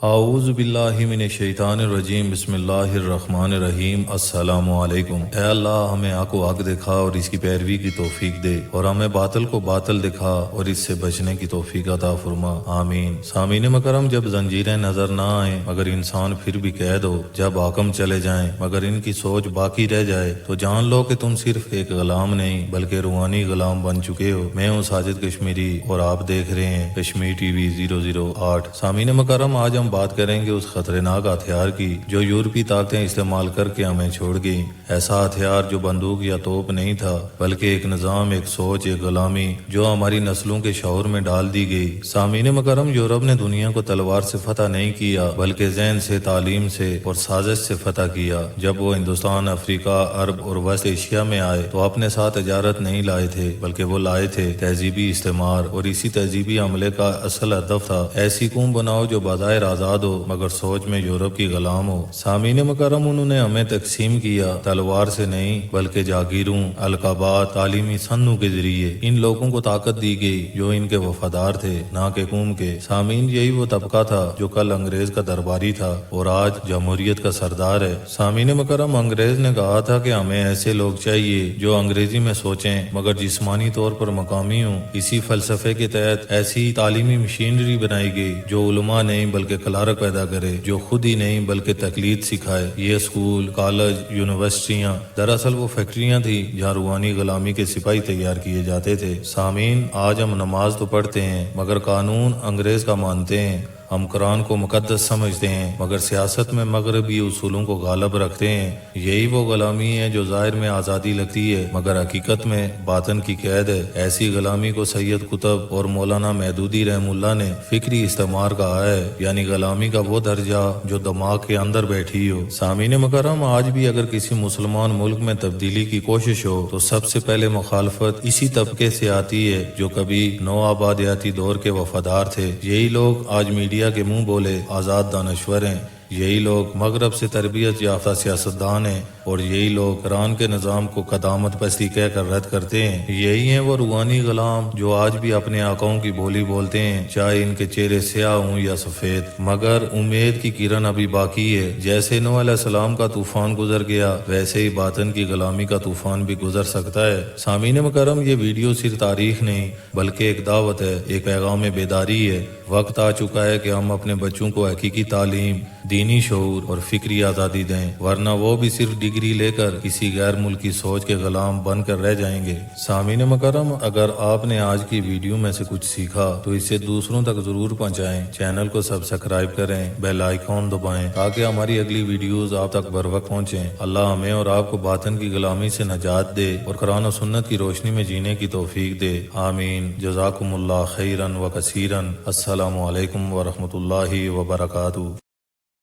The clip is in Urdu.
اعوذ باللہ من الشیطان الرجیم، بسم اللہ الرحمن الرحیم۔ السلام علیکم۔ اے اللہ ہمیں حق کو حق دکھا اور اس کی پیروی کی توفیق دے، اور ہمیں باطل کو باطل دکھا اور اس سے بچنے کی توفیق عطا فرما، آمین۔ سامعین مکرم، جب زنجیریں نظر نہ آئیں مگر انسان پھر بھی قید ہو، جب حاکم چلے جائیں مگر ان کی سوچ باقی رہ جائے، تو جان لو کہ تم صرف ایک غلام نہیں بلکہ روحانی غلام بن چکے ہو۔ میں ہوں ساجد کشمیری اور آپ دیکھ رہے ہیں کشمیر ٹی وی 008۔ سامعین مکرم، آج ہم بات کریں گے اس خطرناک ہتھیار کی جو یورپی طاقتیں استعمال کر کے ہمیں چھوڑ گئی۔ ایسا ہتھیار جو بندوق یا توپ نہیں تھا بلکہ ایک نظام، ایک سوچ، ایک غلامی جو ہماری نسلوں کے شعور میں ڈال دی گئی۔ سامعین مکرم، یورپ نے دنیا کو تلوار سے فتح نہیں کیا بلکہ ذہن سے، تعلیم سے اور سازش سے فتح کیا۔ جب وہ ہندوستان، افریقہ، عرب اور وسط ایشیا میں آئے تو اپنے ساتھ تجارت نہیں لائے تھے بلکہ وہ لائے تھے تہذیبی استعمار، اور اسی تہذیبی عملے کا اصل ہدف تھا ایسی قوم بناؤ جو بظاہر آزاد ہو مگر سوچ میں یورپ کی غلام ہو۔ سامعین مکرم، انہوں نے ہمیں تقسیم کیا، تلوار سے نہیں بلکہ جاگیروں، القابات، تعلیمی سندوں کے ذریعے۔ ان لوگوں کو طاقت دی گئی جو ان کے وفادار تھے، نہ کہ قوم کے۔ سامعین، یہی وہ طبقہ تھا جو کل انگریز کا درباری تھا اور آج جمہوریت کا سردار ہے۔ سامعین مکرم، انگریز نے کہا تھا کہ ہمیں ایسے لوگ چاہیے جو انگریزی میں سوچیں مگر جسمانی طور پر مقامی ہوں۔ اسی فلسفے کے تحت ایسی تعلیمی مشینری بنائی گئی جو علماء نہیں بلکہ کلارک پیدا کرے، جو خود ہی نہیں بلکہ تقلید سکھائے۔ یہ اسکول، کالج، یونیورسٹیاں دراصل وہ فیکٹریاں تھیں جہاں روحانی غلامی کے سپاہی تیار کیے جاتے تھے۔ سامعین، آج ہم نماز تو پڑھتے ہیں مگر قانون انگریز کا مانتے ہیں، ہم قرآن کو مقدس سمجھتے ہیں مگر سیاست میں مغربی اصولوں کو غالب رکھتے ہیں۔ یہی وہ غلامی ہے جو ظاہر میں آزادی لگتی ہے مگر حقیقت میں باطن کی قید ہے۔ ایسی غلامی کو سید قطب اور مولانا مودودی رحم اللہ نے فکری استعمار کہا ہے، یعنی غلامی کا وہ درجہ جو دماغ کے اندر بیٹھی ہو۔ سامعین مکرم، آج بھی اگر کسی مسلمان ملک میں تبدیلی کی کوشش ہو تو سب سے پہلے مخالفت اسی طبقے سے آتی ہے جو کبھی نو آبادیاتی دور کے وفادار تھے۔ یہی لوگ آج میڈیا کے منہ بولے آزاد دانشور ہیں، یہی لوگ مغرب سے تربیت یافتہ سیاستدان ہیں، اور یہی لوگ قرآن کے نظام کو قدامت پستی کہہ کر رد کرتے ہیں۔ یہی ہیں وہ روحانی غلام جو آج بھی اپنے آقاؤں کی بولی بولتے ہیں، چاہے ان کے چہرے سیاہ ہوں یا سفید، مگر امید کی کرن ابھی باقی ہے۔ جیسے نوح علیہ السلام کا طوفان گزر گیا ویسے ہی باطن کی غلامی کا طوفان بھی گزر سکتا ہے۔ سامعین مکرم، یہ ویڈیو صرف تاریخ نہیں بلکہ ایک دعوت ہے، ایک پیغام بیداری ہے۔ وقت آ چکا ہے کہ ہم اپنے بچوں کو حقیقی تعلیم، دینی شعور اور فکری آزادی دیں، ورنہ وہ بھی صرف ڈگری لے کر کسی غیر ملکی سوچ کے غلام بن کر رہ جائیں گے۔ سامعین مکرم، اگر آپ نے آج کی ویڈیو میں سے کچھ سیکھا تو اسے دوسروں تک ضرور پہنچائیں، چینل کو سبسکرائب کریں، بیل آئیکن دبائیں تاکہ ہماری اگلی ویڈیوز آپ تک بر وقت پہنچیں۔ اللہ ہمیں اور آپ کو باطن کی غلامی سے نجات دے اور قرآن و سنت کی روشنی میں جینے کی توفیق دے، آمین۔ جزاکم اللہ خیرا و کثیرا۔ السلام علیکم ورحمۃ اللہ وبرکاتہ۔